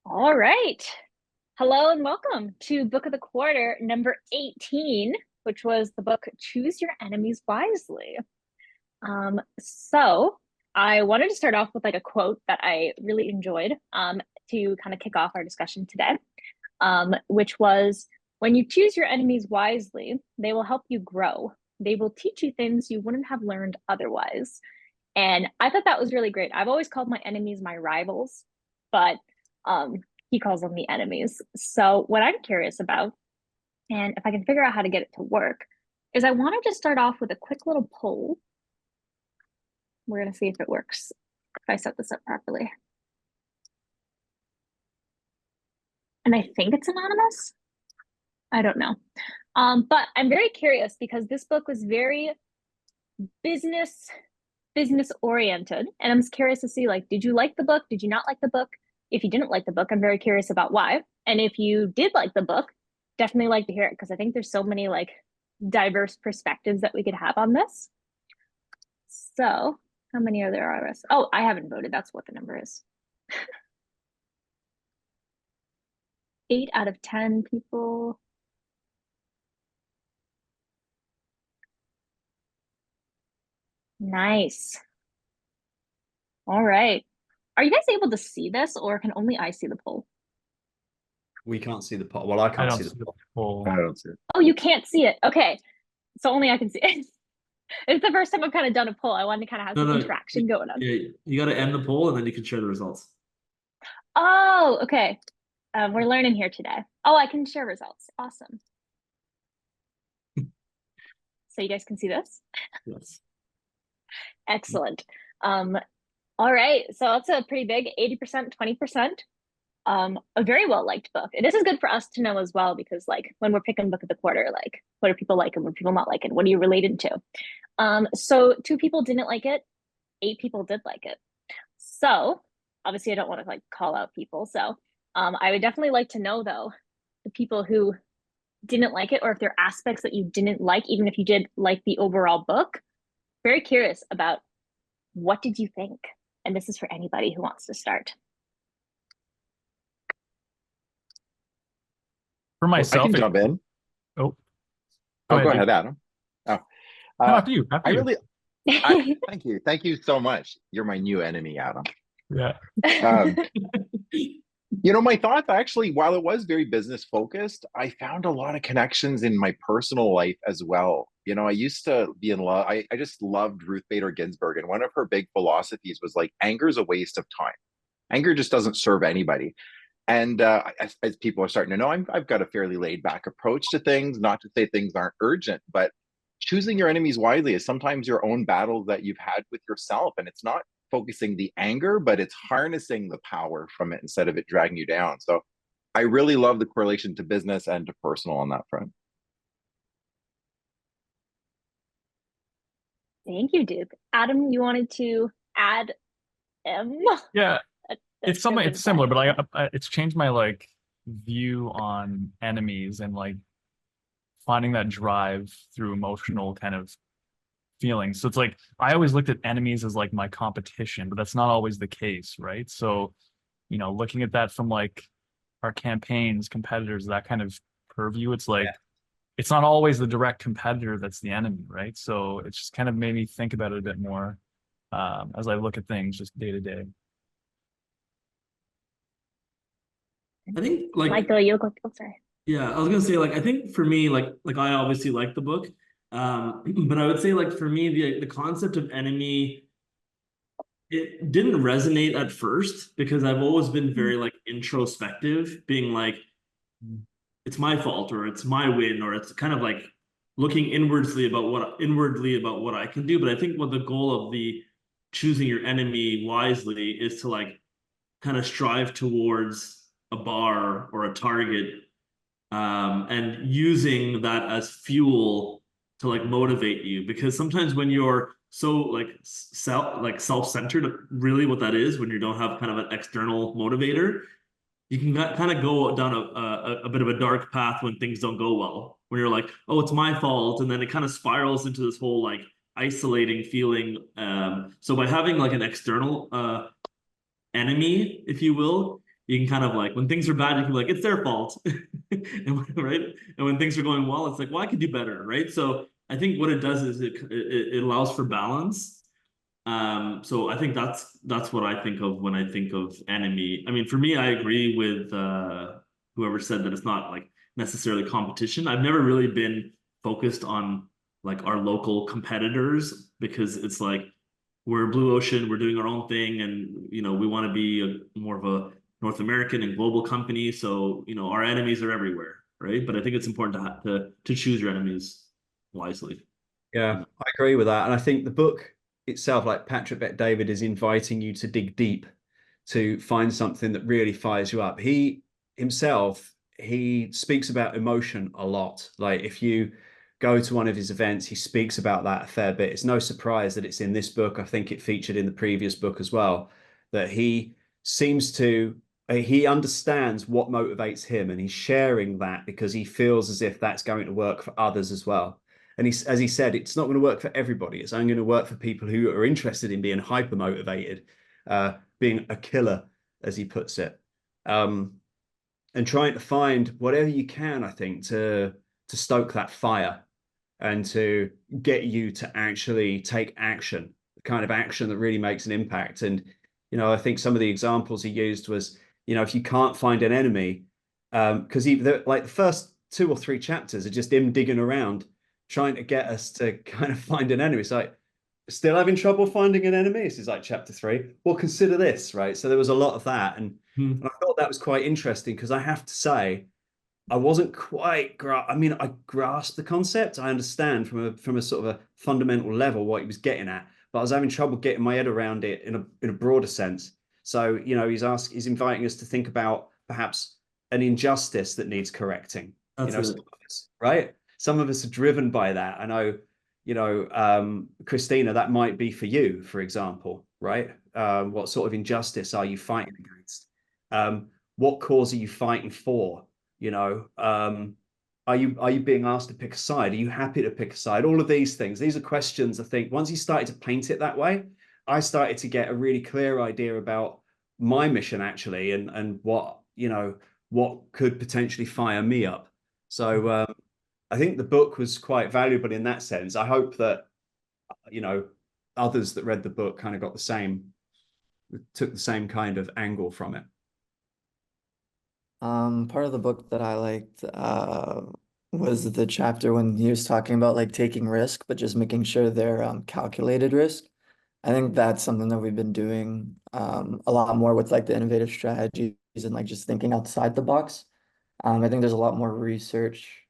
All right. Hello and welcome to Book of the Quarter number 18, which was the book Choose Your Enemies Wisely. So I wanted to start off with like a quote that I really enjoyed to kind of kick off our discussion today, which was, when you choose your enemies wisely, they will help you grow. They will teach you things you wouldn't have learned otherwise. And I thought that was really great. I've always called my enemies my rivals, but um, he calls them the enemies. So, what I'm curious about, and if I can figure out how to get it to work, is I wanted to start off with a quick little poll. We're going to see if it works, if I set this up properly. And I think it's anonymous. I don't know. But I'm very curious because this book was very business business oriented, and I'm curious to see, like, did you like the book? Did you not like the book? If you didn't like the book, I'm very curious about why. And if you did like the book, definitely like to hear it because I think there's so many like diverse perspectives that we could have on this. So, how many are there of us? Oh, I haven't voted. That's what the number is. 8 out of 10 people. Nice. All right. Are you guys able to see this, or can only I see the poll? We can't see the poll. Well, I I can't don't see see the the poll. poll. I don't see it. Oh, you can't see it. Okay. So only I can see it. It's the first time I've kind of done a poll. I wanted to kind of have No, some no. interaction going on. Yeah, you got to end the poll and then you can share the results. Oh, okay. We're learning here today. Oh, I can share results. Awesome. So you guys can see this? Yes. Excellent. All right. So that's a pretty big 80%, 20%. A very well liked book. And this is good for us to know as well, because like when we're picking book of the quarter, like what do people like and what do people not like, and what are you related to? So 2 people didn't like it, 8 people did like it. So obviously I don't want to like call out people. So I would definitely like to know though, the people who didn't like it, or if there are aspects that you didn't like, even if you did like the overall book. Very curious about what did you think? And this is for anybody who wants to start. For Oh, I myself, can jump in. oh, go Oh, ahead, go dude. ahead, Adam. Oh, No, uh, after you. After I you. really, I thank you, thank you so much. You're my new enemy, Adam. Yeah. Um, my thoughts actually, while it was very business focused, I found a lot of connections in my personal life as well. I used to be in love. I just loved Ruth Bader Ginsburg, and one of her big philosophies was like, anger is a waste of time. Anger just doesn't serve anybody. And as people are starting to know, I've got a fairly laid back approach to things, not to say things aren't urgent, but choosing your enemies wisely is sometimes your own battles that you've had with yourself. And it's not focusing the anger, but it's harnessing the power from it instead of it dragging you down. So I really love the correlation to business and to personal on that front. Thank you, Duke. Adam, you wanted to add M? Yeah, That's it's something. It's similar, but yeah. it's changed my like view on enemies and like finding that drive through emotional kind of feelings. So it's like I always looked at enemies as like my competition, but that's not always the case, right? So, looking at that from like our campaigns, competitors, that kind of purview, it's like it's not always the direct competitor that's the enemy, right? So it's just kind of made me think about it a bit more as I look at things just day to day. I think like Michael, you go. Oh, sorry. yeah, I was gonna say like I think for me like I obviously like the book, but I would say like for me the concept of enemy it didn't resonate at first because I've always been very like introspective, being like it's my fault or it's my win or it's kind of like looking inwardly about what I can do. But I think what the goal of the choosing your enemy wisely is to like kind of strive towards a bar or a target and using that as fuel to like motivate you because sometimes when you're so like self-centered really what that is when you don't have kind of an external motivator you can kind of go down a bit of a dark path when things don't go well when you're like oh it's my fault and then it kind of spirals into this whole like isolating feeling so by having like an external enemy if you will you can kind of like, when things are bad, you can be like, it's their fault. Right? And when things are going well, it's like, well, I could do better, right? So I think what it does is it allows for balance. So I think that's what I think of when I think of enemy. I mean, for me, I agree with whoever said that it's not like necessarily competition. I've never really been focused on like our local competitors because it's like we're Blue Ocean, we're doing our own thing, and we want to be more of a North American and global company. So our enemies are everywhere, right? But I think it's important to choose your enemies wisely. Yeah, I agree with that. And I think the book itself, like Patrick Bet-David, is inviting you to dig deep to find something that really fires you up. He himself, he speaks about emotion a lot. Like if you go to one of his events, he speaks about that a fair bit. It's no surprise that it's in this book. I think it featured in the previous book as well, that he seems to he understands what motivates him, and he's sharing that because he feels as if that's going to work for others as well. And as he said, it's not going to work for everybody. It's only going to work for people who are interested in being hyper motivated, being a killer, as he puts it, and trying to find whatever you can, I think, to stoke that fire and to get you to actually take action, the kind of action that really makes an impact. And I think some of the examples he used was, if you can't find an enemy, because like the first 2 or 3 chapters are just him digging around trying to get us to kind of find an enemy. It's like, still having trouble finding an enemy? This is like chapter 3. Well, consider this, right? So there was a lot of that. And I thought that was quite interesting because I have to say, I wasn't quite, I mean, I grasped the concept. I understand from a sort of a fundamental level what he was getting at, but I was having trouble getting my head around it in a broader sense. So, he's inviting us to think about perhaps an injustice that needs correcting. That's it. Right? Some of us are driven by that. I know, Christina, that might be for you, for example, right? What sort of injustice are you fighting against? What cause are you fighting for? Are you being asked to pick a side? Are you happy to pick a side? All of these things. These are questions, I think, once he started to paint it that way, I started to get a really clear idea about my mission actually, and what could potentially fire me up. So I think the book was quite valuable in that sense. I hope that others that read the book kind of took the same kind of angle from it. Part of the book that I liked was the chapter when he was talking about like taking risk, but just making sure they're calculated risk. I think that's something that we've been doing a lot more with like the innovative strategies and like just thinking outside the box. I think there's a lot more research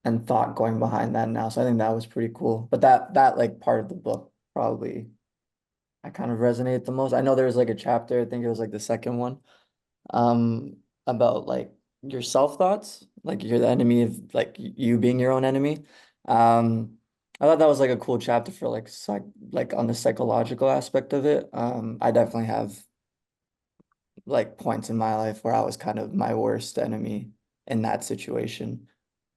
and thought going behind that now. So I think that was pretty cool. But that like part of the book probably I kind of resonate the most. I know there was like a chapter, I think it was like the second one, about like your self-thoughts, like you're the enemy of like you being your own enemy. I thought that was like a cool chapter for like on the psychological aspect of it. I definitely have like points in my life where I was kind of my worst enemy in that situation.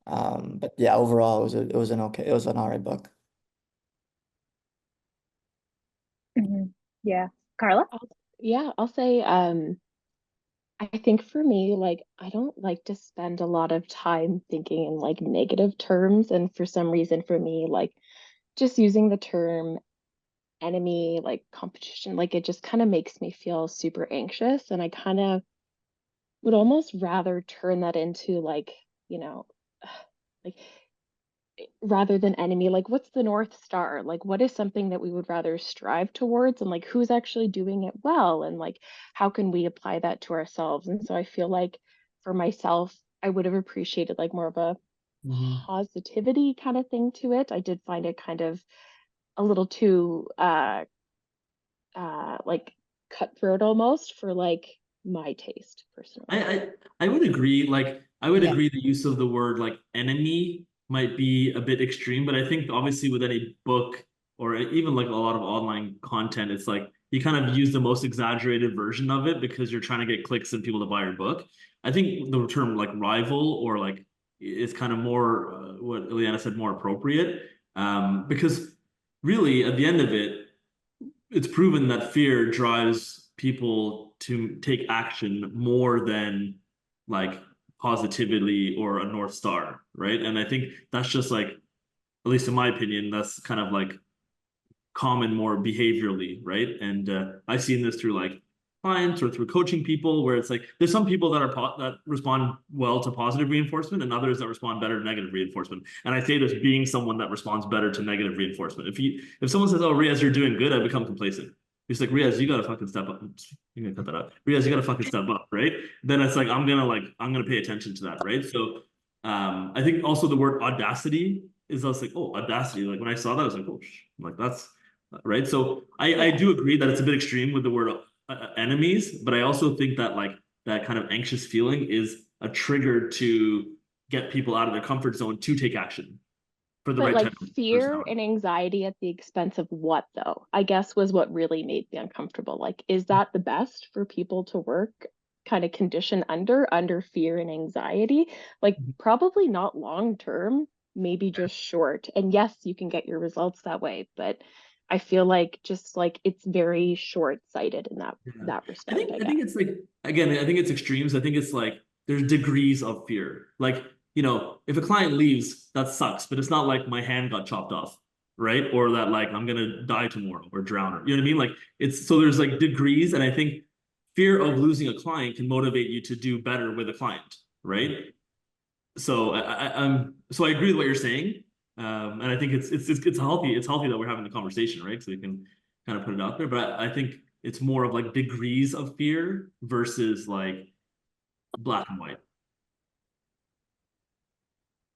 But yeah, overall it was an all right book. Yeah. Carla? Yeah, I'll say I think for me, like I don't like to spend a lot of time thinking in like negative terms. And for some reason for me, like just using the term enemy, like competition, like it just kind of makes me feel super anxious. And I kind of would almost rather turn that into like, you know, like rather than enemy, like what's the North Star? Like what is something that we would rather strive towards, and like who's actually doing it well, and like how can we apply that to ourselves? And so I feel like for myself, I would have appreciated like more of a positivity kind of thing to it. I did find it kind of a little too like cutthroat almost for like my taste personally. I would agree. Like I would Yeah. agree the use of the word like enemy might be a bit extreme, but I think obviously with any book or even like a lot of online content, it's like you kind of use the most exaggerated version of it because you're trying to get clicks and people to buy your book. I think the term like rival or like is kind of more what Ileana said, more appropriate, because really at the end of it, it's proven that fear drives people to take action more than like positivity or a North Star, right? And I think that's just like, at least in my opinion, that's kind of like common more behaviorally, right? And I've seen this through like clients or through coaching people, where it's like there's some people that that respond well to positive reinforcement and others that respond better to negative reinforcement. And I say this being someone that responds better to negative reinforcement. If someone says, "Oh, Riaz, you're doing good," I become complacent. It's like, Riaz, you gotta fucking step up. You're gonna cut that out. Riaz, you gotta fucking step up, right? Then it's like I'm gonna pay attention to that, right? So I think also the word audacity is also like, oh, audacity. Like when I saw that, I was like, oh, like that's right. So I do agree that it's a bit extreme with the word enemies, but I also think that like that kind of anxious feeling is a trigger to get people out of their comfort zone to take action for the But right like type of fear personality. and anxiety at the expense of what though? I guess was what really made me uncomfortable. Like, is that the best for people to work kind of condition under fear and anxiety? Like probably not long term, maybe just short. And yes, you can get your results that way, but I feel like just like it's very short-sighted in that Yeah. respect, I I guess. think it's like, again, I think it's extremes. I think it's like there's degrees of fear. Like, you know, if a client leaves, that sucks, but it's not like my hand got chopped off, right? Or that like I'm gonna die tomorrow or drown or you know what I mean? Like it's so there's like degrees, and I think fear of losing a client can motivate you to do better with a client, right? So so I agree with what you're saying. And I think it's healthy. It's healthy that we're having the conversation, right? So we can kind of put it out there. But I think it's more of like degrees of fear versus like black and white.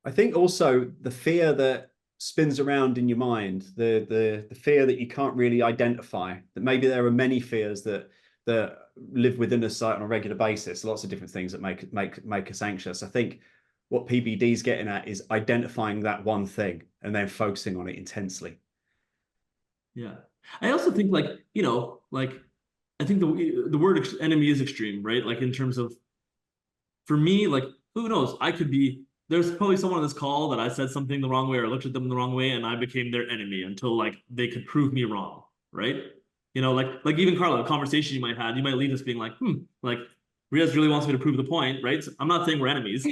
I think also the fear that spins around in your mind, the fear that you can't really identify, that maybe there are many fears that live within us on a regular basis, lots of different things that make us anxious. I think what PBD is getting at is identifying that one thing and then focusing on it intensely. Yeah. I also think like, you know, like I think the word enemy is extreme, right? Like in terms of, for me, like who knows? There's probably someone on this call that I said something the wrong way or looked at them the wrong way, and I became their enemy until like they could prove me wrong, right? You know, like even Carla, a conversation you might have, you might leave us being like, like Riaz really wants me to prove the point, right? So I'm not saying we're enemies,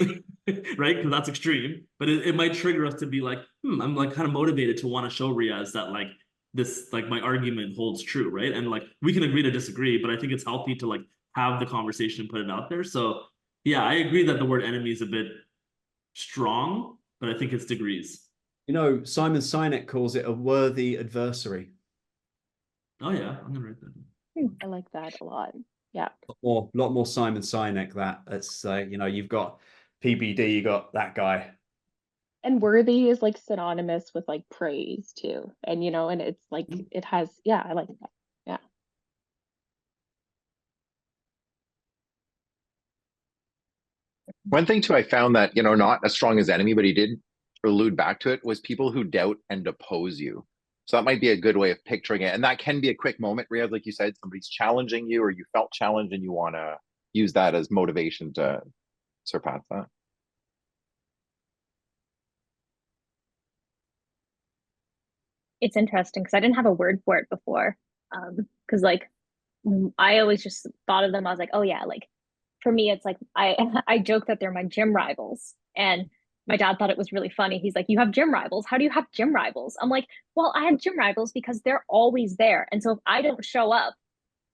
right? Because that's extreme, but it might trigger us to be like, I'm like kind of motivated to want to show Riaz that like this, like my argument holds true, right? And like we can agree to disagree, but I think it's healthy to like have the conversation and put it out there. So yeah, I agree that the word enemy is a bit strong, but I think it's degrees. You know, Simon Sinek calls it a worthy adversary. Oh yeah, I'm gonna write that down. I like that a lot. Yeah. A lot more Simon Sinek. That's you know, you've got PBD, you got that guy. And worthy is like synonymous with like praise too. And you know, and it's like it has, yeah, I like that. Yeah. One thing too, I found that, you know, not as strong as enemy, but he did allude back to it, was people who doubt and oppose you. So that might be a good way of picturing it. And that can be a quick moment, Riyadh, like you said, somebody's challenging you or you felt challenged and you want to use that as motivation to surpass that. It's interesting because I didn't have a word for it before. Because like I always just thought of them. I was like, oh yeah, like for me, it's like I joke that they're my gym rivals, and my dad thought it was really funny. He's like, you have gym rivals? How do you have gym rivals? I'm like, well, I have gym rivals because they're always there, and so if I don't show up,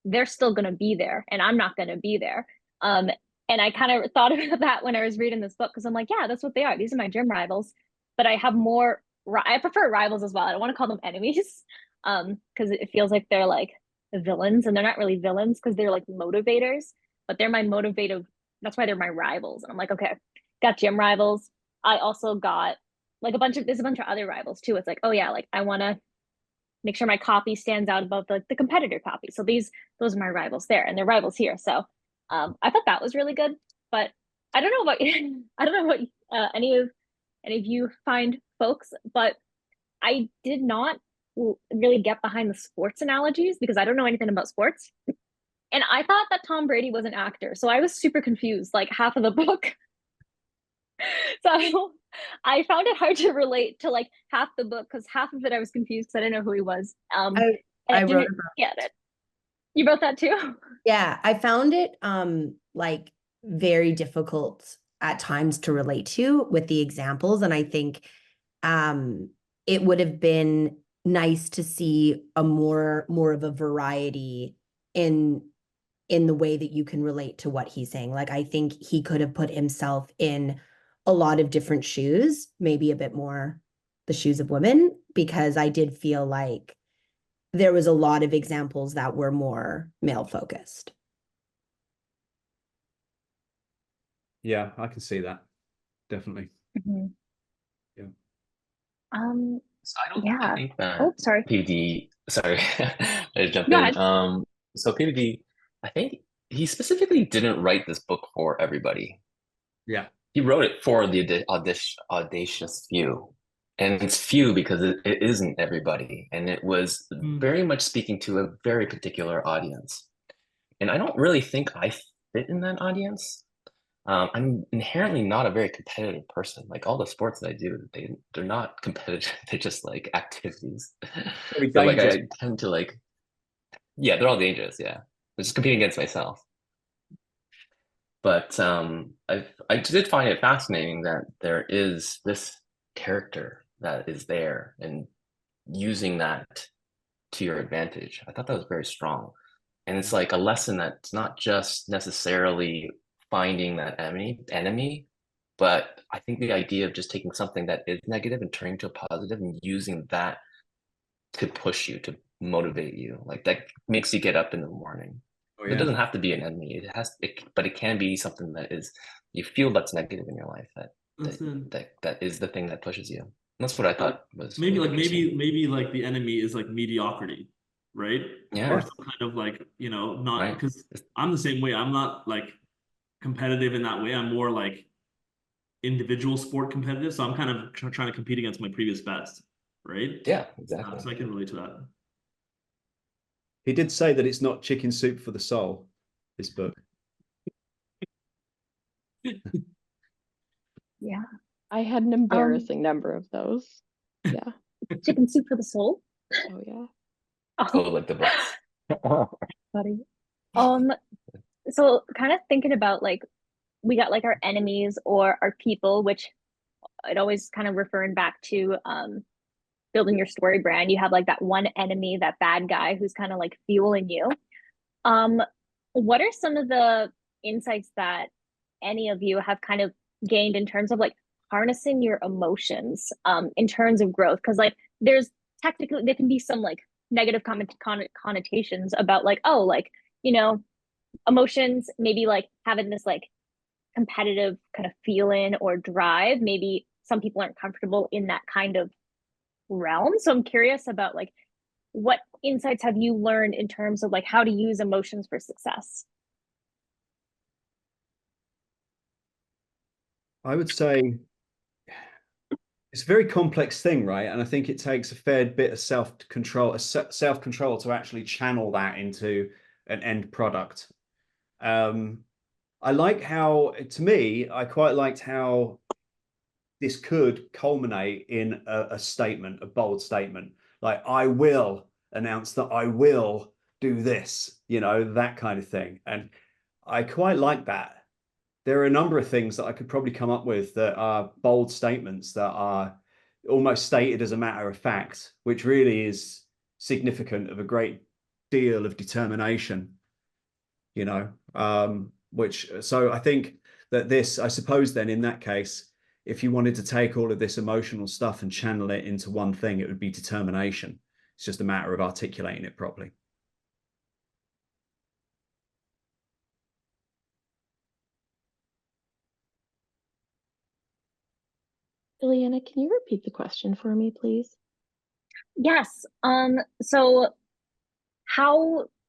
they're still gonna be there, and I'm not gonna be there. Um, and I kind of thought about that when I was reading this book because I'm like, yeah, that's what they are. These are my gym rivals, but I have more. I prefer rivals as well. I don't want to call them enemies, because it feels like they're like villains, and they're not really villains because they're like motivators, but they're my motivative. That's why they're my rivals. And I'm like, okay, got gym rivals. I also got like there's a bunch of other rivals too. It's like, oh yeah, like I want to make sure my copy stands out above the competitor copy. So those are my rivals there, and they're rivals here. So I thought that was really good. But I don't know about I don't know what any of you find, folks, but I did not really get behind the sports analogies because I don't know anything about sports. And I thought that Tom Brady was an actor. So I was super confused, like half of the book. So I found it hard to relate to like half the book because half of it I was confused because I didn't know who he was. I And I wrote didn't about get it. You wrote that too? Yeah, I found it like very difficult at times to relate to with the examples. And I think it would have been nice to see a more of a variety in the way that you can relate to what he's saying. Like, I think he could have put himself in a lot of different shoes, maybe a bit more the shoes of women, because I did feel like there was a lot of examples that were more male focused. Yeah, I can see that. Definitely. Mhm. Yeah. So I don't Yeah. think that Oh, sorry. PVD, sorry, I jump Go in. ahead. So PVD, I think he specifically didn't write this book for everybody. Yeah. He wrote it for the audacious few. And it's few because it isn't everybody. And it was very much speaking to a very particular audience. And I don't really think I fit in that audience. I'm inherently not a very competitive person. Like all the sports that I do, they're not competitive. They're just like activities. Very So like dangerous. I tend to like, yeah, they're all dangerous. Yeah, I'm just competing against myself. But I did find it fascinating that there is this character that is there and using that to your advantage. I thought that was very strong. And it's like a lesson that's not just necessarily finding that enemy, but I think the idea of just taking something that is negative and turning to a positive and using that to push you, to motivate you, like that makes you get up in the morning. Oh, It yeah. doesn't have to be an enemy. But it can be something that is you feel that's negative in your life that is the thing that pushes you. And that's what I thought was Maybe really like interesting. maybe like the enemy is like mediocrity, right? Or Yeah, some kind of like, not right. because I'm the same way. I'm not like competitive in that way. I'm more like individual sport competitive. So I'm kind of trying to compete against my previous best, right? Yeah, exactly. So I can relate to that. He did say that it's not chicken soup for the soul, this book. Yeah. I had an embarrassing number of those. Yeah. Chicken soup for the soul. Oh yeah. Oh, Oh, like the books. buddy. Um, so kind of thinking about like we got like our enemies or our people, which it always kind of referring back to building your story brand. You have like that one enemy, that bad guy who's kind of like fueling you. Um, what are some of the insights that any of you have kind of gained in terms of like harnessing your emotions in terms of growth? Because like there's technically there can be some like negative connotations about like, oh, like, you know, emotions maybe like having this like competitive kind of feeling or drive. Maybe some people aren't comfortable in that kind of realm. So I'm curious about like what insights have you learned in terms of like how to use emotions for success? I would say it's a very complex thing, right? And I think it takes a fair bit of self-control to actually channel that into an end product. I like how, to me, I quite liked how this could culminate in a statement, a bold statement, like I will announce that I will do this, that kind of thing. And I quite like that. There are a number of things that I could probably come up with that are bold statements that are almost stated as a matter of fact, which really is significant of a great deal of determination, so I think that I suppose then in that case, if you wanted to take all of this emotional stuff and channel it into one thing, it would be determination. It's just a matter of articulating it properly. Ileana, can you repeat the question for me, please? Yes. So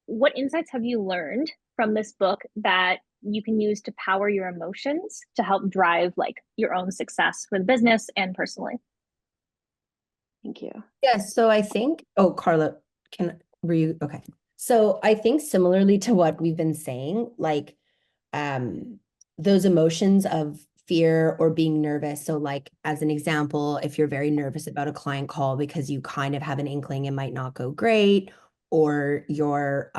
what insights have you learned from this book that you can use to power your emotions to help drive like your own success for the business and personally? Thank you. Yes, so I think, oh, Carla, were you, okay. So I think similarly to what we've been saying, like those emotions of fear or being nervous. So like as an example, if you're very nervous about a client call because you kind of have an inkling it might not go great, or you're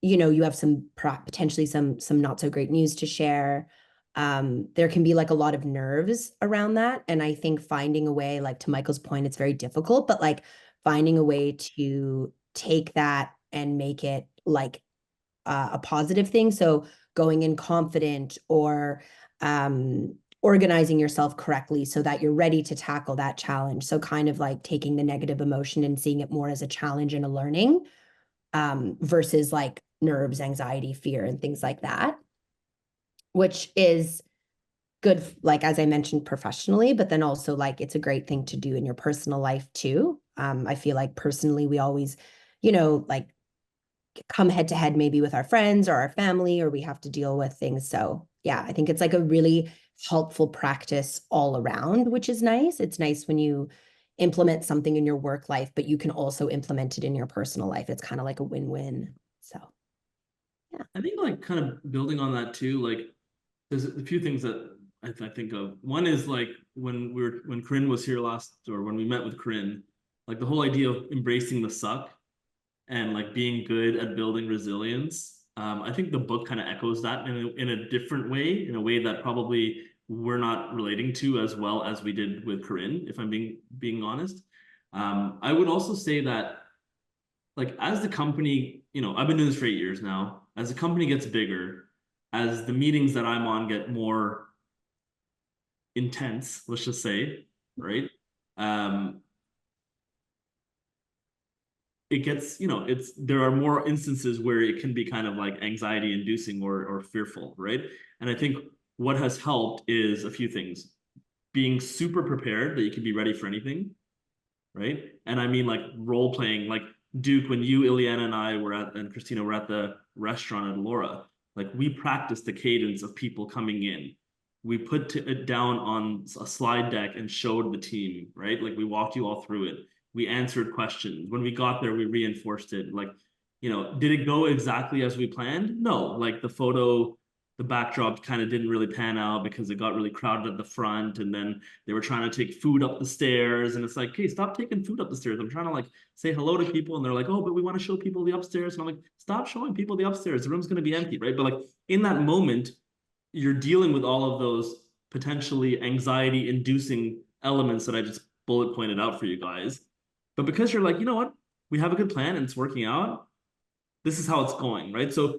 you know, you have some potentially some not so great news to share. There can be like a lot of nerves around that. And I think finding a way, like to Michael's point, it's very difficult, but like finding a way to take that and make it like a positive thing. So going in confident, or organizing yourself correctly so that you're ready to tackle that challenge. So kind of like taking the negative emotion and seeing it more as a challenge and a learning, versus like nerves, anxiety, fear, and things like that, which is good, like as I mentioned, professionally, but then also like it's a great thing to do in your personal life too. I feel like personally, we always, you know, like come head to head maybe with our friends or our family, or we have to deal with things. So yeah, I think it's like a really helpful practice all around, which is nice. It's nice when you implement something in your work life, but you can also implement it in your personal life. It's kind of like a win-win. So yeah. I think like kind of building on that too, like there's a few things that I think of. One is like when Corinne was here last, or when we met with Corinne, like the whole idea of embracing the suck and like being good at building resilience. I think the book kind of echoes that in a different way, in a way that probably we're not relating to as well as we did with Corinne, if I'm being honest. I would also say that like as the company, you know, I've been doing this for 8 years now. As the company gets bigger, as the meetings that I'm on get more intense, let's just say, right? It gets, you know, there are more instances where it can be kind of like anxiety inducing or fearful, right? And I think what has helped is a few things. Being super prepared that you can be ready for anything, right? And I mean like role playing, like Duke, when you, Ileana, and I were at, and Christina were at the restaurant at Laura, like we practiced the cadence of people coming in. We put it down on a slide deck and showed the team, right? Like we walked you all through it. We answered questions. When we got there, we reinforced it. Like, you know, did it go exactly as we planned? No, like the backdrop kind of didn't really pan out because it got really crowded at the front, and then they were trying to take food up the stairs, and it's like, hey, stop taking food up the stairs. I'm trying to like say hello to people, and they're like, oh, but we want to show people the upstairs. And I'm like, stop showing people the upstairs. The room's going to be empty, right? But like in that moment, you're dealing with all of those potentially anxiety inducing elements that I just bullet pointed out for you guys. But because you're like, you know what, we have a good plan and it's working out, this is how it's going, right? So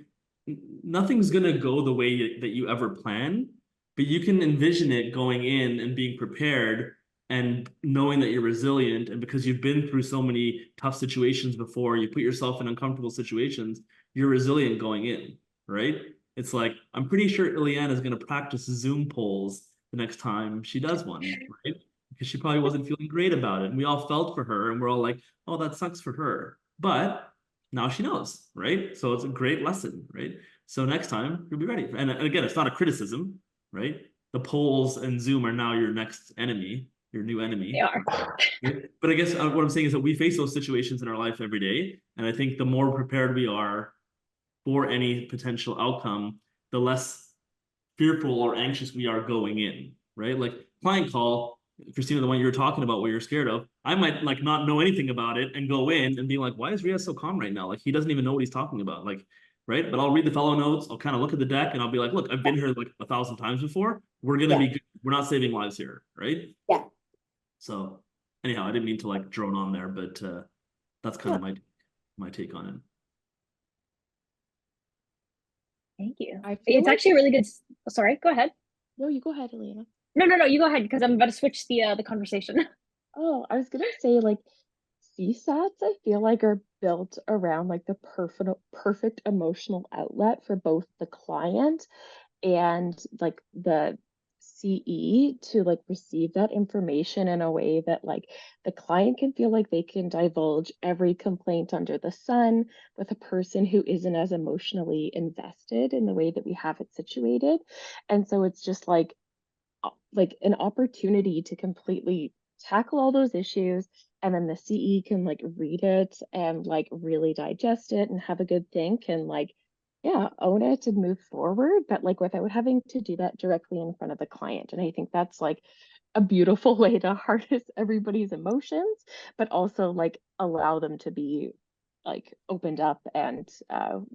nothing's going to go the way that you ever plan, but you can envision it going in and being prepared and knowing that you're resilient. And because you've been through so many tough situations before, you put yourself in uncomfortable situations, you're resilient going in, right? It's like, I'm pretty sure Ileana is going to practice Zoom polls the next time she does one, right? Because she probably wasn't feeling great about it. And we all felt for her, and we're all like, oh, that sucks for her. But now she knows, right? So it's a great lesson, right? So next time you'll be ready. And again, it's not a criticism, right? The polls and Zoom are now your next enemy, your new enemy. They are. But I guess what I'm saying is that we face those situations in our life every day. And I think the more prepared we are for any potential outcome, the less fearful or anxious we are going in, right? Like client call, Christina, the one you were talking about, what you're scared of, I might like not know anything about it and go in and be like, why is Riaz so calm right now? Like he doesn't even know what he's talking about. Like, right? But I'll read the fellow notes. I'll kind of look at the deck and I'll be like, look, I've been here like 1,000 times before. We're gonna be good. We're not saving lives here, right? Yeah. So anyhow, I didn't mean to like drone on there, but that's kind of my take on it. Thank you. I feel It's like actually a really good. Sorry, go ahead. No, you go ahead, Elena. No, you go ahead because I'm about to switch the conversation. Oh, I was gonna say like CSATs, I feel like are built around like the perfect emotional outlet for both the client and like the CE to like receive that information in a way that like the client can feel like they can divulge every complaint under the sun with a person who isn't as emotionally invested in the way that we have it situated. And so it's just like an opportunity to completely tackle all those issues, and then the CE can like read it and like really digest it and have a good think and like yeah, own it and move forward, but like without having to do that directly in front of the client. And I think that's like a beautiful way to harness everybody's emotions, but also like allow them to be like opened up, and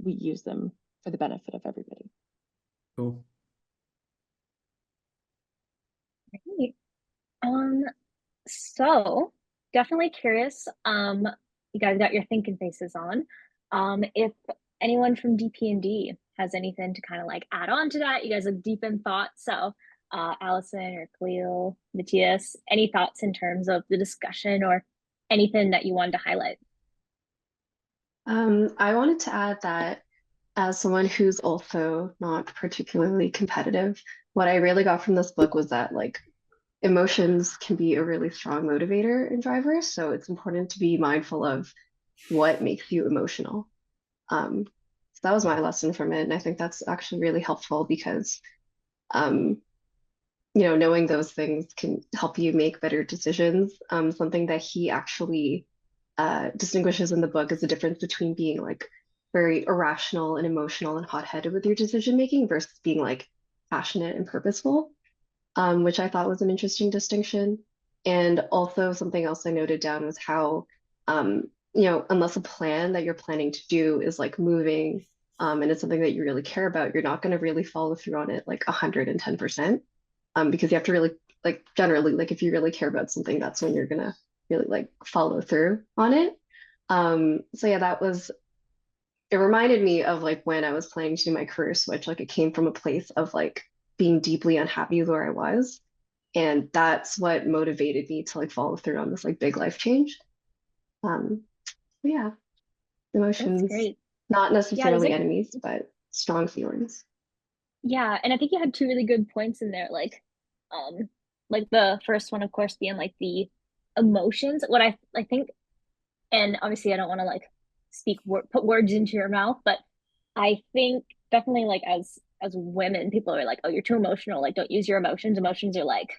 we use them for the benefit of everybody. Cool. Great. So definitely curious. You guys got your thinking faces on. If anyone from DP&D has anything to kind of like add on to that, you guys are deep in thought. So, Allison or Khalil, Matthias, any thoughts in terms of the discussion or anything that you wanted to highlight? I wanted to add that as someone who's also not particularly competitive, what I really got from this book was that like emotions can be a really strong motivator and driver. So it's important to be mindful of what makes you emotional. So that was my lesson from it. And I think that's actually really helpful because, um, knowing those things can help you make better decisions. Something that he actually distinguishes in the book is the difference between being like very irrational and emotional and hot-headed with your decision making versus being like passionate and purposeful, which I thought was an interesting distinction. And also something else I noted down was how, unless a plan that you're planning to do is like moving, and it's something that you really care about, you're not going to really follow through on it like 110%, because you have to really like generally like if you really care about something, that's when you're gonna really like follow through on it. So yeah, it reminded me of like when I was planning to do my career switch, like it came from a place of like being deeply unhappy with where I was. And that's what motivated me to like follow through on this like big life change. Um, yeah, That's emotions, great. not Yeah, those necessarily are enemies, but strong feelings. Yeah, and I think you had two really good points in there, like the first one, of course, being like the emotions. What I think, and obviously I don't want to like put words into your mouth, but I think definitely like as women, people are like, oh, you're too emotional, like don't use your emotions. Emotions are like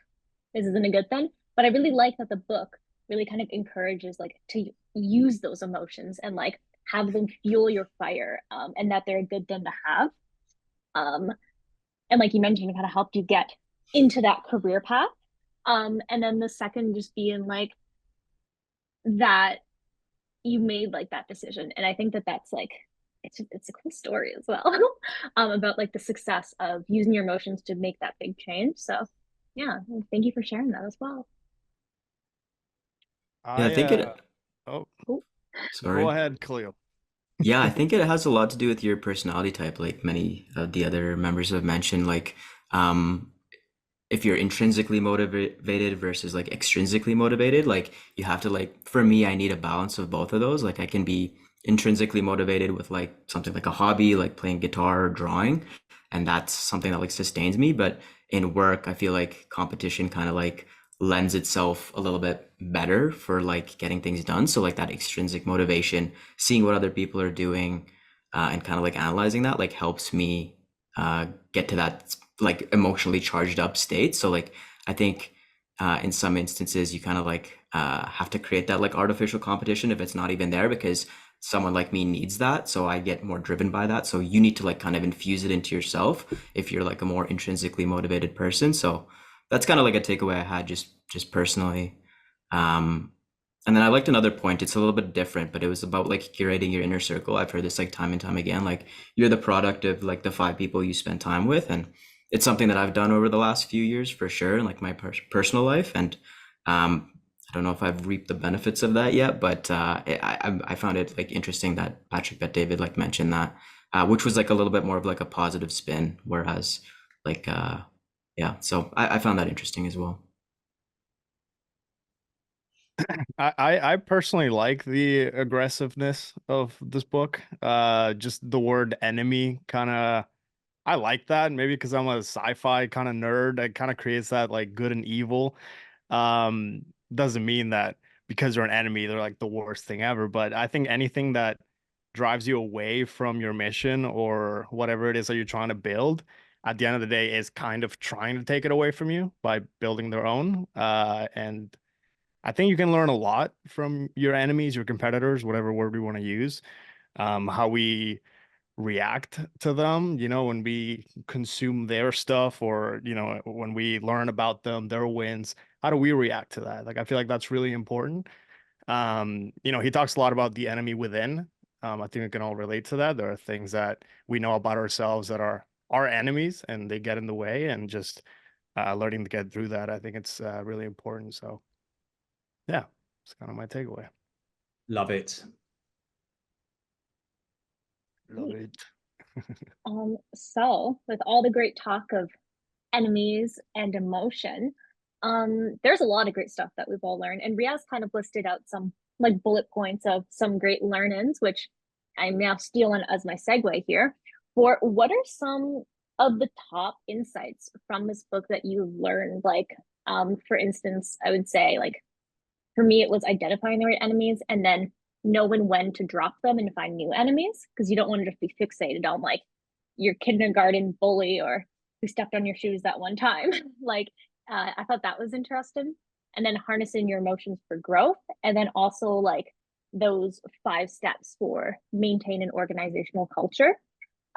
this isn't a good thing. But I really like that the book really kind of encourages like to use those emotions and like have them fuel your fire, and that they're a good thing to have. Um, and like you mentioned, it kind of helped you get into that career path. And then the second just being like that you made like that decision, and I think that that's like it's a cool story as well, about like the success of using your emotions to make that big change. So yeah, thank you for sharing that as well. Yeah, I I think it. oh, Cool. go Sorry. ahead, Cleo. Yeah, I think it has a lot to do with your personality type, like many of the other members have mentioned. Like, um, if you're intrinsically motivated versus like extrinsically motivated, like you have to like, for me, I need a balance of both of those. Like I can be intrinsically motivated with like something like a hobby, like playing guitar or drawing, and that's something that like sustains me. But in work, I feel like competition kind of like lends itself a little bit better for like getting things done. So like that extrinsic motivation, seeing what other people are doing, and kind of like analyzing that like helps me get to that like emotionally charged up state. So like I think in some instances you kind of like have to create that like artificial competition if it's not even there, because someone like me needs that. So I get more driven by that. So you need to like kind of infuse it into yourself if you're like a more intrinsically motivated person. So that's kind of like a takeaway I had just personally. Um, and then I liked another point. It's a little bit different, but it was about like curating your inner circle. I've heard this like time and time again. Like you're the product of like the 5 people you spend time with, and it's something that I've done over the last few years for sure, in like my personal life. And I don't know if I've reaped the benefits of that yet, but I found it like interesting that Patrick Bet David like mentioned that, which was like a little bit more of like a positive spin, whereas like yeah. So I found that interesting as well. I personally like the aggressiveness of this book. Just the word enemy kind of I like that. Maybe because I'm a sci-fi kind of nerd. It kind of creates that like good and evil. Um, doesn't mean that because you're an enemy, they're like the worst thing ever. But I think anything that drives you away from your mission or whatever it is that you're trying to build, at the end of the day, is kind of trying to take it away from you by building their own. And I think you can learn a lot from your enemies, your competitors, whatever word we want to use. How we react to them, when we consume their stuff, or, when we learn about them, their wins, how do we react to that? Like, I feel like that's really important. He talks a lot about the enemy within, I think we can all relate to that. There are things that we know about ourselves that are our enemies and they get in the way, and just learning to get through that. I think it's really important. So yeah, it's kind of my takeaway. Love it. Love it. So with all the great talk of enemies and emotion, there's a lot of great stuff that we've all learned, and Riaz kind of listed out some like bullet points of some great learn-ins, which I'm now stealing as my segue here. For what are some of the top insights from this book that you've learned? Like, for instance, I would say like for me, it was identifying the right enemies and then knowing when to drop them and find new enemies, because you don't want to just be fixated on like your kindergarten bully or who stepped on your shoes that one time. Like, I thought that was interesting. And then harnessing your emotions for growth. And then also like those 5 steps for maintain an organizational culture.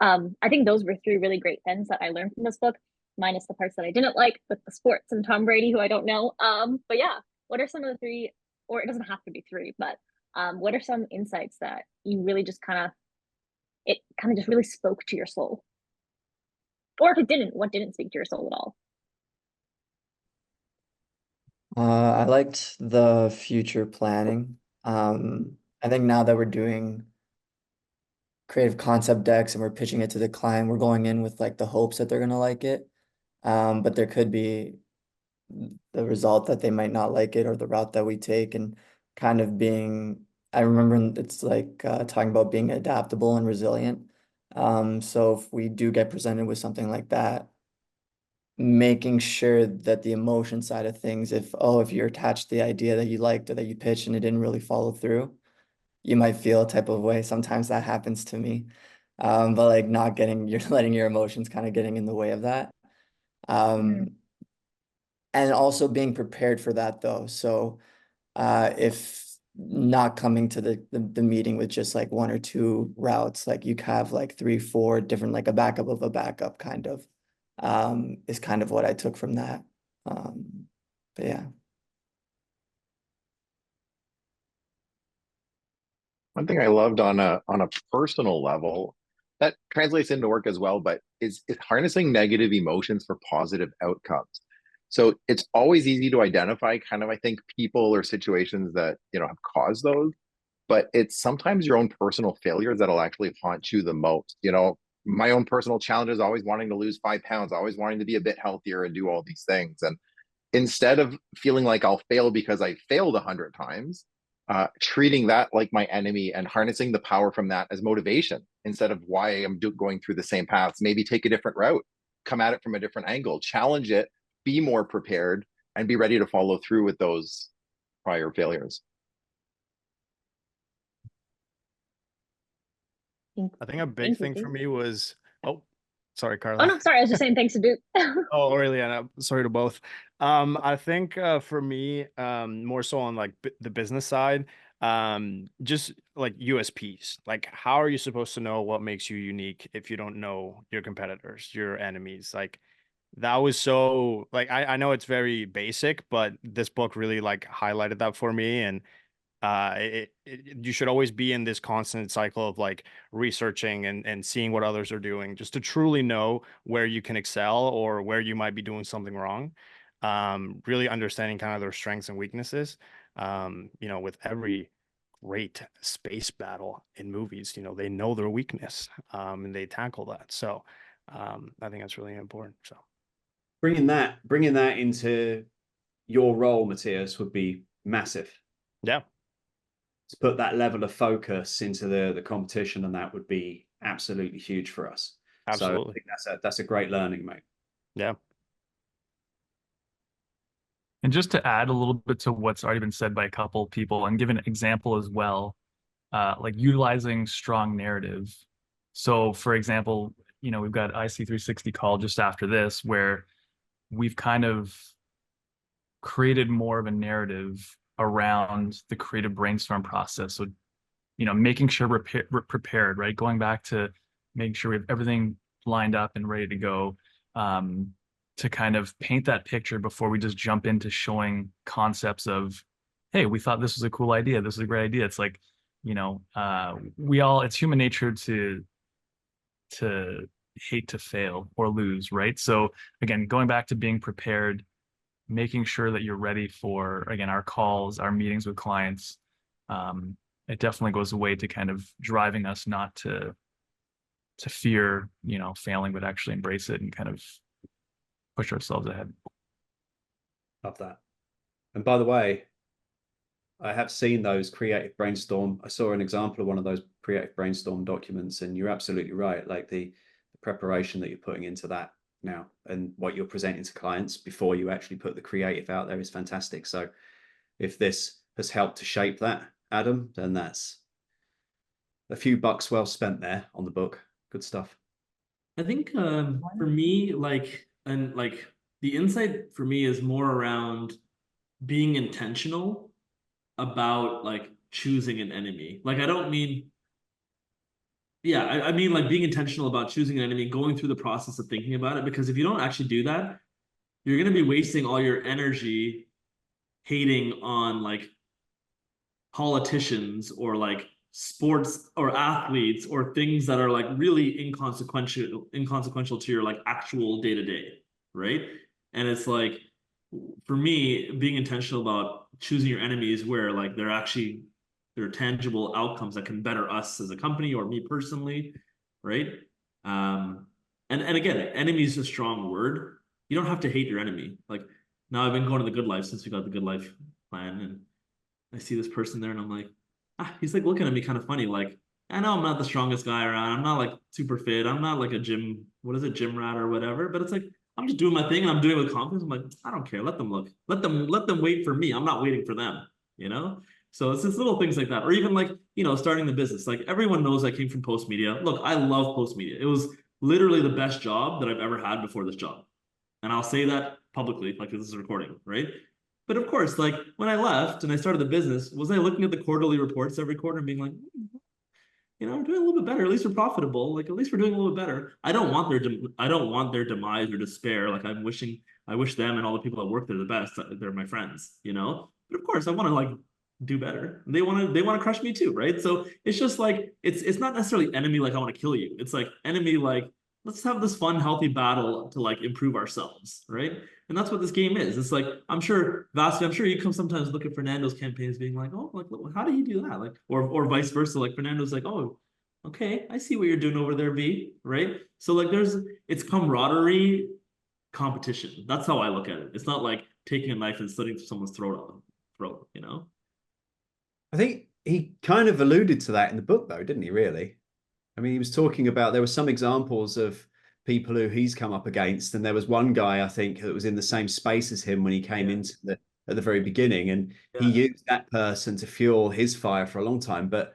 I think those were 3 really great things that I learned from this book, minus the parts that I didn't like with the sports and Tom Brady, who I don't know. But yeah, what are some of the 3, or it doesn't have to be 3, but what are some insights that you really just it kind of just really spoke to your soul? Or if it didn't, what didn't speak to your soul at all? I liked the future planning. I think now that we're doing creative concept decks and we're pitching it to the client, we're going in with like the hopes that they're gonna like it. But there could be the result that they might not like it, or the route that we take, and kind of being, I remember it's like talking about being adaptable and resilient. So if we do get presented with something like that, making sure that the emotion side of things, if you're attached to the idea that you liked or that you pitched and it didn't really follow through, you might feel a type of way. Sometimes that happens to me. But like not getting, you're letting your emotions kind of getting in the way of that. And also being prepared for that though. So if not coming to the meeting with just like 1 or 2 routes, like you have like 3, 4 different, like a backup of a backup kind of, is kind of what I took from that. But yeah. One thing I loved on a personal level that translates into work as well, but is harnessing negative emotions for positive outcomes. So it's always easy to identify kind of, I think, people or situations that, have caused those, but it's sometimes your own personal failures that'll actually haunt you the most. My own personal challenges, always wanting to lose 5 pounds, always wanting to be a bit healthier and do all these things. And instead of feeling like I'll fail because I failed 100 times, treating that like my enemy and harnessing the power from that as motivation instead of why I'm going through the same paths. Maybe take a different route, come at it from a different angle, challenge it, be more prepared, and be ready to follow through with those prior failures. I think a big thing for me was, oh, sorry, Carla. Oh no, sorry, I was just saying thanks to Duke. Oh, really? And sorry to both. I think for me, more so on like the business side, just like USPs. Like, how are you supposed to know what makes you unique if you don't know your competitors, your enemies? Like, that was so like I know it's very basic, but this book really like highlighted that for me. And you should always be in this constant cycle of like researching and seeing what others are doing, just to truly know where you can excel or where you might be doing something wrong. Really understanding kind of their strengths and weaknesses. With every great space battle in movies, they know their weakness, and they tackle that. So I think that's really important. So bringing that into your role, Matthias, would be massive. Yeah. To put that level of focus into the competition, and that would be absolutely huge for us. Absolutely. So I think that's a great learning, mate. Yeah. And just to add a little bit to what's already been said by a couple of people and give an example as well, like utilizing strong narrative. So for example, we've got IC360 call just after this, where we've kind of created more of a narrative around the creative brainstorm process. So, making sure we're prepared, right? Going back to making sure we have everything lined up and ready to go, to kind of paint that picture before we just jump into showing concepts of, hey, we thought this was a cool idea. This is a great idea. It's like we all, it's human nature to hate to fail or lose, right? So again, going back to being prepared, making sure that you're ready for, again, our calls, our meetings with clients. It definitely goes away to kind of driving us not to fear, failing, but actually embrace it and kind of push ourselves ahead. Love that. And by the way, I have seen those creative brainstorm. I saw an example of one of those creative brainstorm documents, and you're absolutely right. Like the preparation that you're putting into that now and what you're presenting to clients before you actually put the creative out there is fantastic. So if this has helped to shape that, Adam, then that's a few bucks well spent there on the book. Good stuff. I think for me, the insight for me is more around being intentional about like choosing an enemy. Like I don't mean, yeah, I mean like being intentional about choosing an enemy, going through the process of thinking about it, because if you don't actually do that, you're going to be wasting all your energy hating on like politicians or like sports or athletes or things that are like really inconsequential to your like actual day-to-day, right? And it's like, for me, being intentional about choosing your enemies where like there are tangible outcomes that can better us as a company or me personally, right? And again, enemy is a strong word. You don't have to hate your enemy. Like now I've been going to the Good Life since we got the Good Life plan, and I see this person there and I'm like, he's like looking at me kind of funny. Like, I know I'm not the strongest guy around. I'm not like super fit. I'm not like a gym rat or whatever. But it's like, I'm just doing my thing and I'm doing it with confidence. I'm like, I don't care. Let them look. Let them wait for me. I'm not waiting for them, you know? So it's just little things like that. Or even like, starting the business. Like everyone knows I came from Post Media. Look, I love Post Media. It was literally the best job that I've ever had before this job. And I'll say that publicly, like this is a recording, right? But of course, like when I left and I started the business, was I looking at the quarterly reports every quarter and being like, we're doing a little bit better. At least we're profitable. Like at least we're doing a little bit better. I don't want their demise or despair. Like I wish them and all the people that work there the best. They're my friends, But of course, I want to like do better. They want to crush me too, right? So it's just like it's not necessarily enemy like I want to kill you. It's like enemy like let's have this fun, healthy battle to like improve ourselves, right? And that's what this game is. It's like, I'm sure, Vasti, I'm sure you come sometimes look at Fernando's campaigns being like, oh, like, how did he do that? Like, or vice versa. Like Fernando's like, oh, okay, I see what you're doing over there, V, right? So like it's camaraderie competition. That's how I look at it. It's not like taking a knife and slitting someone's throat, I think he kind of alluded to that in the book though, didn't he, really? I mean, he was talking about, there were some examples of people who he's come up against, and there was one guy I think that was in the same space as him when he came into at the very beginning, and he used that person to fuel his fire for a long time. But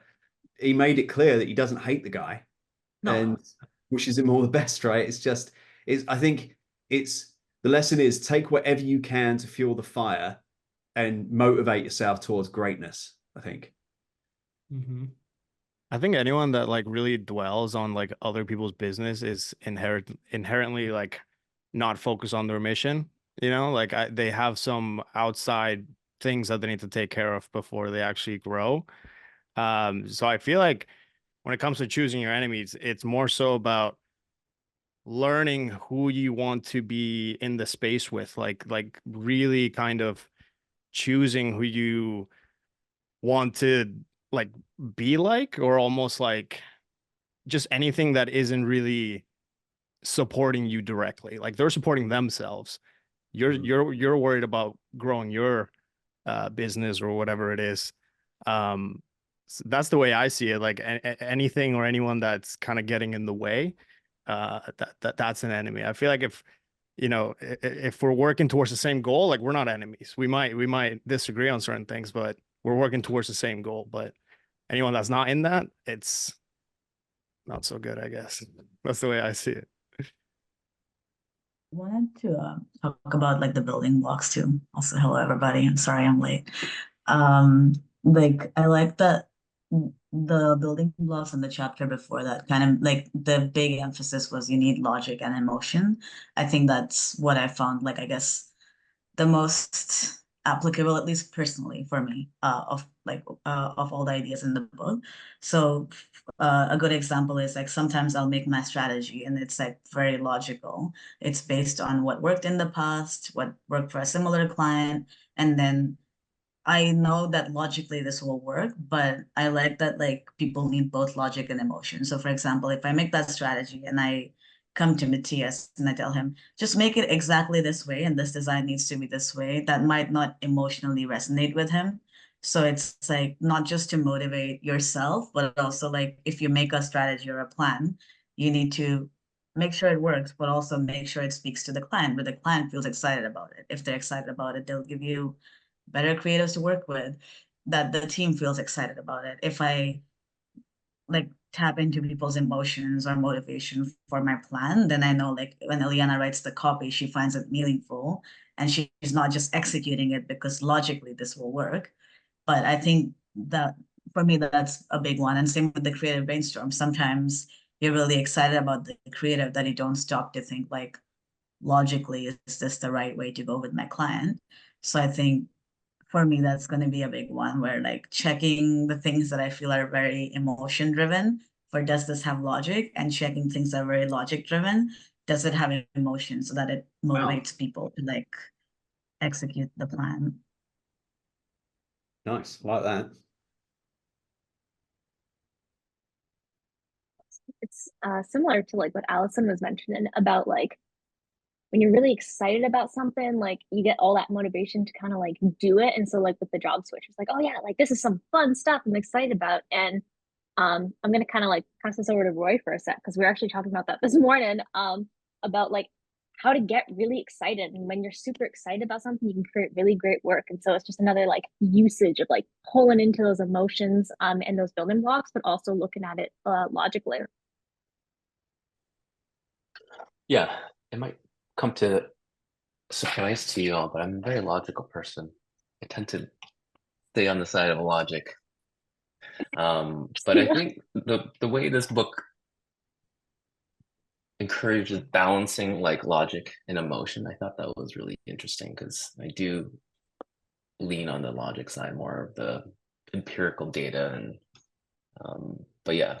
he made it clear that he doesn't hate the guy, and wishes him all the best. Right? I think it's the lesson is take whatever you can to fuel the fire and motivate yourself towards greatness. I think. Mm-hmm. I think anyone that like really dwells on like other people's business is inherently like not focused on their mission. Like they have some outside things that they need to take care of before they actually grow. So I feel like when it comes to choosing your enemies, it's more so about learning who you want to be in the space with, like really kind of choosing who you want to like be like, or almost like just anything that isn't really supporting you directly. Like they're supporting themselves. You're worried about growing your business or whatever it is. So that's the way I see it. Like anything or anyone that's kind of getting in the way, that's an enemy. I feel like if we're working towards the same goal, like we're not enemies. We might disagree on certain things, but we're working towards the same goal. But anyone that's not in that, it's not so good, I guess. That's the way I see it. Wanted to talk about like the building blocks too. Also, hello everybody. I'm sorry I'm late. Like I like that the building blocks in the chapter before that kind of like the big emphasis was you need logic and emotion. I think that's what I found like I guess the most applicable, at least personally for me, of all the ideas in the book. So a good example is like sometimes I'll make my strategy and it's like very logical. It's based on what worked in the past, what worked for a similar client, and then I know that logically this will work, but I like that like people need both logic and emotion. So for example, if I make that strategy and I come to Matthias and I tell him, just make it exactly this way and this design needs to be this way, that might not emotionally resonate with him. So it's like not just to motivate yourself, but also like if you make a strategy or a plan, you need to make sure it works, but also make sure it speaks to the client, where the client feels excited about it. If they're excited about it, they'll give you better creatives to work with, that the team feels excited about it. If I like tap into people's emotions or motivation for my plan, then I know like when Eliana writes the copy, she finds it meaningful and she's not just executing it because logically this will work. But I think that for me, that's a big one. And same with the creative brainstorm. Sometimes you're really excited about the creative that you don't stop to think like logically, is this the right way to go with my client? So I think for me, that's going to be a big one where like checking the things that I feel are very emotion driven for does this have logic, and checking things that are very logic driven, does it have emotion, so that it motivates people to like execute the plan. Nice, like that. It's similar to like what Allison was mentioning about like when you're really excited about something, like you get all that motivation to kind of like do it. And so like with the job switch, it's like, oh yeah, like this is some fun stuff I'm excited about. And I'm gonna kind of like pass this over to Roy for a sec because we were actually talking about that this morning. About like how to get really excited. And when you're super excited about something, you can create really great work. And so it's just another like usage of like pulling into those emotions and those building blocks, but also looking at it logically. Yeah, it might come to surprise to you all, but I'm a very logical person. I tend to stay on the side of logic. But I think the way this book encourages balancing like logic and emotion, I thought that was really interesting because I do lean on the logic side more of the empirical data and but yeah,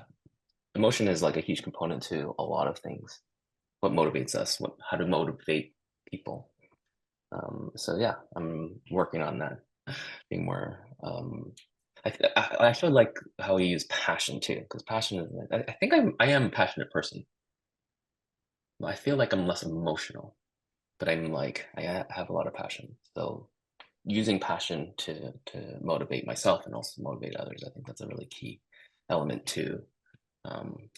emotion is like a huge component to a lot of things. What motivates us, how to motivate people. So yeah, I'm working on that, being more. I feel like how we use passion too, because passion is. I think I am a passionate person. I feel like I'm less emotional, but I'm like I have a lot of passion. So using passion to motivate myself and also motivate others, I think that's a really key element to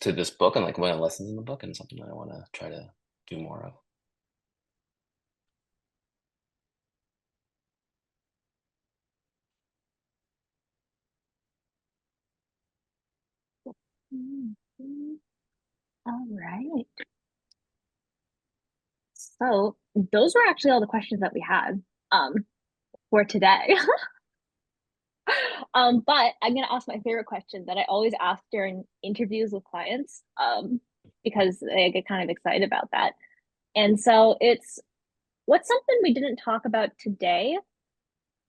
this book and like one of the lessons in the book and something that I want to try to do more of. All right. So those were actually all the questions that we had for today. But I'm gonna ask my favorite question that I always ask during interviews with clients, because they get kind of excited about that. And so it's what's something we didn't talk about today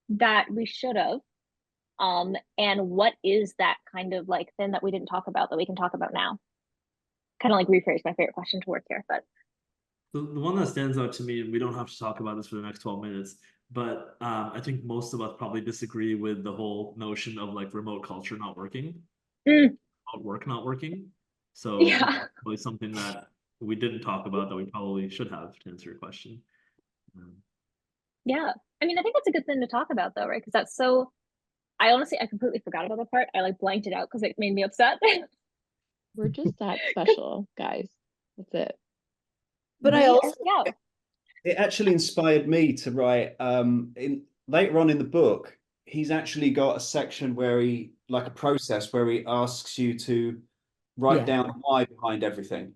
that we should have? And what is that kind of like thing that we didn't talk about that we can talk about now? Kind of like rephrase my favorite question to work here, but The one that stands out to me, and we don't have to talk about this for the next 12 minutes, but I think most of us probably disagree with the whole notion of like remote culture not working, remote work not working. So yeah. probably something that we didn't talk about that we probably should have to answer your question. Yeah. I mean, I think that's a good thing to talk about though, right? Because that's so I completely forgot about the part. I like blanked it out because it made me upset. We're just that special, guys. That's it. But I also yeah. it actually inspired me to write in later on in the book, he's actually got a section where he like a process where he asks you to write down the why behind everything.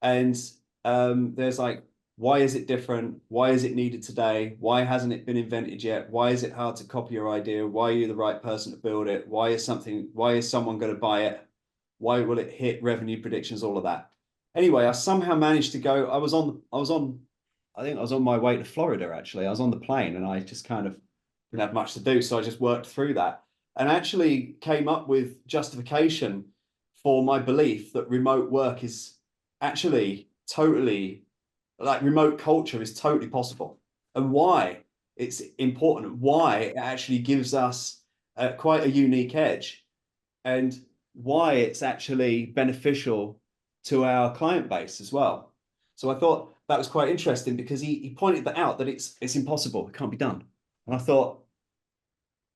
And there's like, why is it different? Why is it needed today? Why hasn't it been invented yet? Why is it hard to copy your idea? Why are you the right person to build it? Why is someone going to buy it? Why will it hit revenue predictions? All of that. Anyway, I somehow managed to go. I think I was on my way to Florida actually. I was on the plane and I just kind of didn't have much to do, so I just worked through that and actually came up with justification for my belief that remote work is actually totally, like, remote culture is totally possible, and why it's important, why it actually gives us quite a unique edge, and why it's actually beneficial to our client base as well. So I thought that was quite interesting because he pointed that out, that it's impossible, it can't be done. And I thought,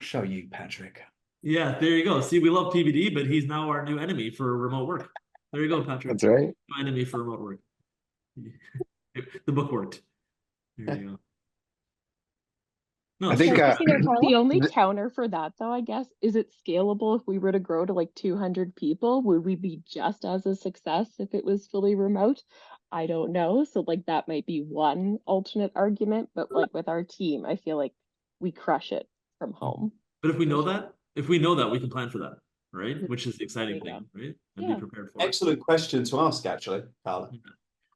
show you, Patrick. Yeah, there you go. See, we love PBD, but he's now our new enemy for remote work. There you go, Patrick. That's right. New enemy for remote work. The book worked. There you go. No, I think So, Christina or Carla? The only counter for that, though, I guess, is it scalable if we were to grow to like 200 people? Would we be just as a success if it was fully remote? I don't know. So, like, that might be one alternate argument. But, like, with our team, I feel like we crush it from home. but if we for know sure. that, we can plan for that, right? Which is the There exciting you thing, go. right? And Yeah. be prepared for it. Excellent question to ask, actually, Carla.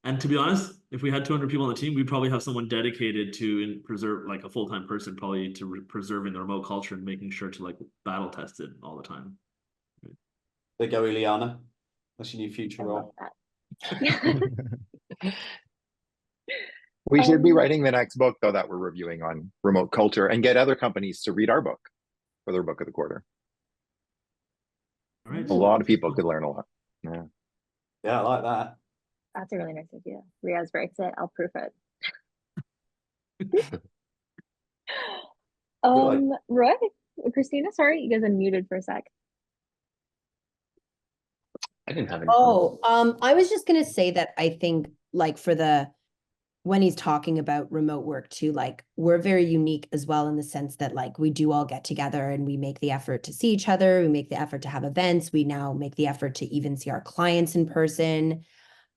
And to be honest, if we had 200 people on the team, we'd probably have someone dedicated to preserve, like a full-time person, probably to preserving the remote culture and making sure to like battle test it all the time. There you go, Ileana. That's your new I future love role. that. We should be Um, writing the next book, though, that we're reviewing on remote culture, and get other companies to read our book for their book of the quarter. All right. A lot of people could learn a lot. Yeah. Yeah, I like that. That's a really nice idea. Riaz writes it, I'll proof it. Roy, Christina, sorry, you guys unmuted for a sec. I didn't have any. Oh, I was just gonna say that I think like when he's talking about remote work too, like we're very unique as well in the sense that like we do all get together and we make the effort to see each other. We make the effort to have events. We now make the effort to even see our clients in person.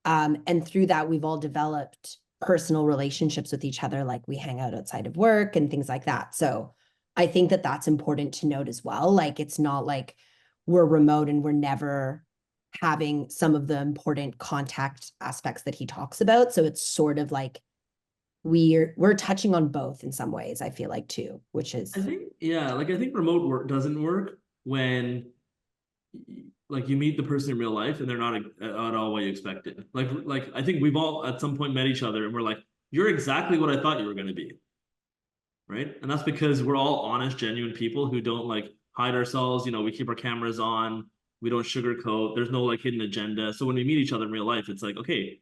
And through that, we've all developed personal relationships with each other. Like we hang out outside of work and things like that. So I think that that's important to note as well. Like it's not like we're remote and we're never having some of the important contact aspects that he talks about. So it's sort of like we're touching on both in some ways, I feel like too, which is I think, yeah, like I think remote work doesn't work when like you meet the person in real life and they're not at all what you expected. Like I think we've all at some point met each other and we're like, you're exactly what I thought you were going to be. Right. And that's because we're all honest, genuine people who don't like hide ourselves. You know, we keep our cameras on, we don't sugarcoat, there's no like hidden agenda. So when we meet each other in real life, it's like, okay,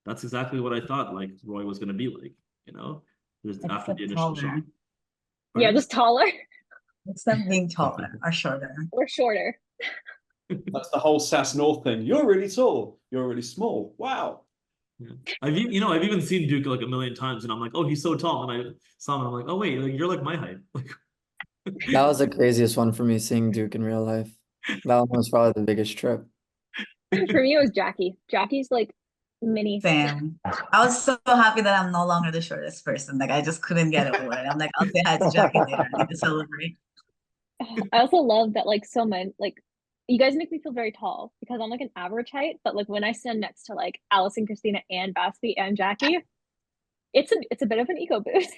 that's exactly what I thought like Roy was going to be like, you know, there's after the Except initial shock. taller. Yeah, Pardon? just taller Except being taller or shorter. or shorter. That's the whole SAS North thing. You're really tall. You're really small. Wow. Yeah. I've even seen Duke like a million times, and I'm like, oh, he's so tall. And I saw him, and I'm like, oh wait, like you're like my height. Like, That was the craziest one for me, seeing Duke in real life. That one was probably the biggest trip. For me, it was Jackie. Jackie's like mini. Same. I was so happy that I'm no longer the shortest person. Like I just couldn't get over it. I'm like, I'll say hi to Jackie later. I need to celebrate. I also love that like so many like you guys make me feel very tall because I'm like an average height, but like when I stand next to like Alice and Christina and Baspy and Jackie, it's a bit of an ego boost.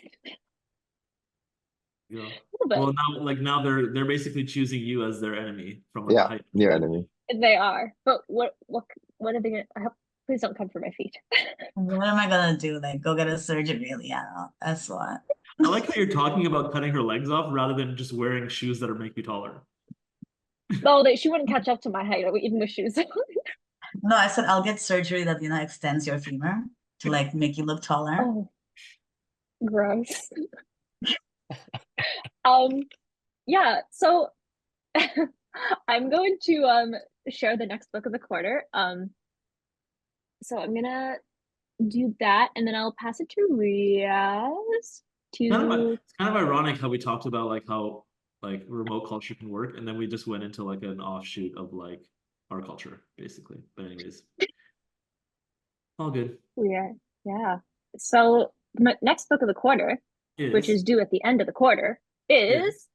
you know, A little bit. well now they're basically choosing you as their enemy from like Yeah, height. new enemy. They are. But what are they gonna please don't come for my feet. What am I gonna do? Like go get a surgery, Liana? That's what. I like how you're talking about cutting her legs off rather than just wearing shoes that make you taller. No, she wouldn't catch up to my height even with shoes. No, I said I'll get surgery that extends your femur to like make you look taller. Oh, gross. Yeah, so I'm going to share the next book of the quarter. So I'm gonna do that and then I'll pass it to Riaz to It's kind of ironic how we talked about like how like remote culture can work, and then we just went into like an offshoot of like our culture, basically. But anyways, all good. yeah. So my next book of the quarter, which is due at the end of the quarter, is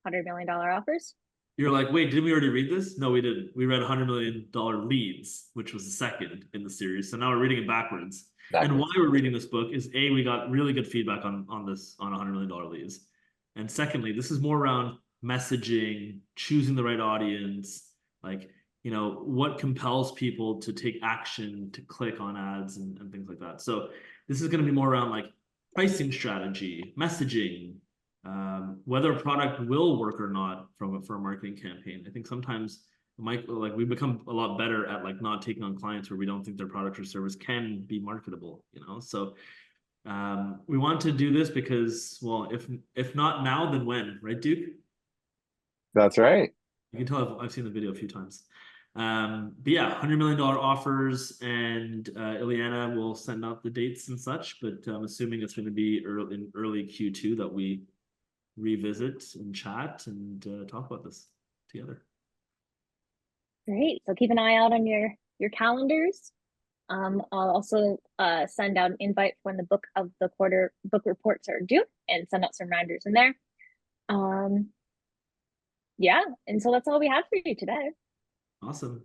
$100 million offers. You're like, wait, did we already read this? No, we didn't. We read $100 million leads, which was the second in the series. So now we're reading it backwards. And why we're reading this book is A, we got really good feedback on this on $100 million leads. And secondly, this is more around messaging, choosing the right audience, like, you know, what compels people to take action, to click on ads and things like that. So this is going to be more around like pricing strategy, messaging, whether a product will work or not for a marketing campaign. I think sometimes like we become a lot better at like not taking on clients where we don't think their product or service can be marketable, you know? So we want to do this because, well, if not now, then when, right, Duke? That's right. You can tell I've seen the video a few times. But yeah, $100 million offers, and Ileana will send out the dates and such, but I'm assuming it's going to be in early Q2 that we revisit and chat and talk about this together. Great. So keep an eye out on your calendars. I'll also send out an invite when the book of the quarter book reports are due and send out some reminders in there. Yeah, and so that's all we have for you today. Awesome.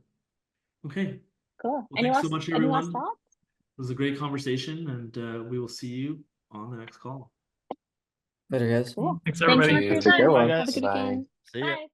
Okay. Cool. Well, thanks so much, any everyone. last thoughts? It was a great conversation, and we will see you on the next call. Later, guys. Cool. Thanks, Thanks so everybody. much for your Take care, time. everyone. Have a good Bye. weekend. See ya. Bye.